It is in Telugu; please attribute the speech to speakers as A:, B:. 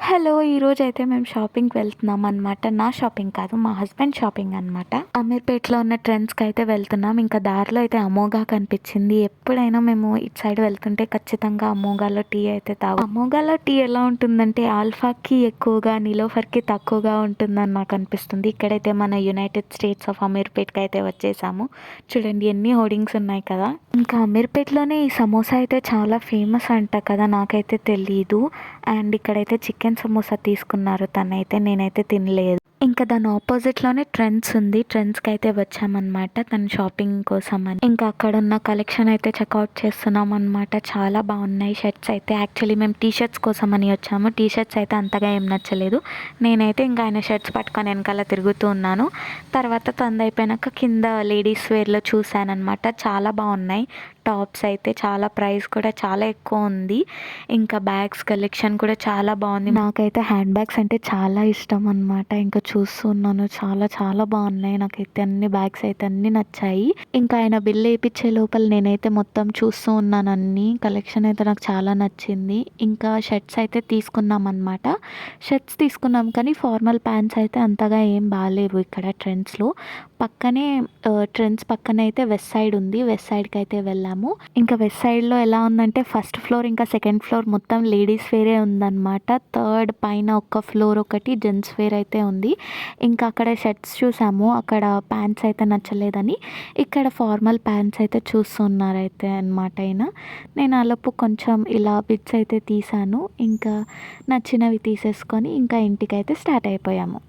A: హలో! ఈరోజైతే మేము షాపింగ్‌కి వెళ్తున్నామనమాట. నా షాపింగ్ కాదు, మా హస్బెండ్ షాపింగ్ అనమాట. అమీర్పేటలో ఉన్న ట్రెండ్స్‌కయితే వెళ్తున్నాం. ఇంకా దారిలో అయితే అమోఘా కనిపించింది. ఎప్పుడైనా మేము ఇటు సైడ్ వెళ్తుంటే ఖచ్చితంగా అమోఘాలో టీ అయితే అమోఘాలో టీ ఎలా ఉంటుందంటే ఆల్ఫాకి ఎక్కువగా, నిలోఫర్‌కి తక్కువగా ఉంటుందని నాకనిపిస్తుంది. ఇక్కడైతే మన యునైటెడ్ స్టేట్స్ ఆఫ్ అమీర్పేట్‌కయితే వచ్చేసాము. చూడండి ఎన్ని హోర్డింగ్స్ ఉన్నాయి కదా! ఇంకా అమీర్పేట్‌లోనే ఈ సమోసా అయితే చాలా ఫేమస్ అంట కదా! నాకైతే తెలీదు. అండ్ ఇక్కడైతే చికెన్ సమోసా తీసుకున్నారు తనైతే. నేనైతే తినలేదు. ఇంకా దాని ఆపోజిట్‌లోనే ట్రెండ్స్ ఉంది. ట్రెండ్స్‌కైతే వచ్చామనమాట తను షాపింగ్ కోసమని. ఇంకా అక్కడున్న కలెక్షన్ అయితే చెక్‌ఔట్ చేస్తున్నామనమాట. చాలా బాగున్నాయి షర్ట్స్ అయితే. యాక్చువల్లీ మేము టీ షర్ట్స్ కోసమని వచ్చాము. టీ షర్ట్స్ అయితే అంతగా ఏం నచ్చలేదు. నేనైతే ఇంకా ఆయన షర్ట్స్ పట్టుకొని వెనకాల తిరుగుతూ ఉన్నాను. తర్వాత తనదయిపోయినాక కింద లేడీస్ వేర్‌లో చూశాననమాట. చాలా బాగున్నాయి. టాప్స్ అయితే చాలా ప్రైస్ కూడా చాలా ఎక్కువ ఉంది. ఇంకా బ్యాగ్స్ కలెక్షన్ కూడా చాలా బాగుంది. నాకైతే హ్యాండ్ బ్యాగ్స్ అంటే చాలా ఇష్టం అనమాట. ఇంకా చూస్తూ ఉన్నాను. చాలా చాలా బాగున్నాయి. నాకైతే అన్ని బ్యాగ్స్ అయితే అన్నీ నచ్చాయి. ఇంకా ఆయన బిల్ ఏపిచ్చే లోపల నేనైతే మొత్తం చూస్తూ ఉన్నాను అన్నీ. కలెక్షన్ అయితే నాకు చాలా నచ్చింది. ఇంకా షర్ట్స్ అయితే తీసుకున్నాం అనమాట. షర్ట్స్ తీసుకున్నాం కానీ ఫార్మల్ ప్యాంట్స్ అయితే అంతగా ఏం బాలేవు ఇక్కడ ట్రెండ్స్‌లో. పక్కనే ట్రెండ్స్ పక్కనైతే వెస్ట్ సైడ్ ఉంది. వెస్ట్ సైడ్‌కి అయితే వెళ్ళాము. ఇంకా వెస్ట్ సైడ్‌లో ఎలా ఉందంటే ఫస్ట్ ఫ్లోర్ ఇంకా సెకండ్ ఫ్లోర్ మొత్తం లేడీస్ వేరే ఉందనమాట. థర్డ్ పైన ఒక ఫ్లోర్ ఒకటి జెంట్స్ వేర్ అయితే ఉంది. ఇంకా అక్కడ షర్ట్స్ చూసాము. అక్కడ ప్యాంట్స్ అయితే నచ్చలేదని ఇక్కడ ఫార్మల్ ప్యాంట్స్ అయితే చూస్తున్నారైతే అనమాట ఆయన. నేను ఆలోపు కొంచెం ఇలా బిట్స్ అయితే తీశాను. ఇంకా నచ్చినవి తీసేసుకొని ఇంకా ఇంటికైతే స్టార్ట్ అయిపోయాము.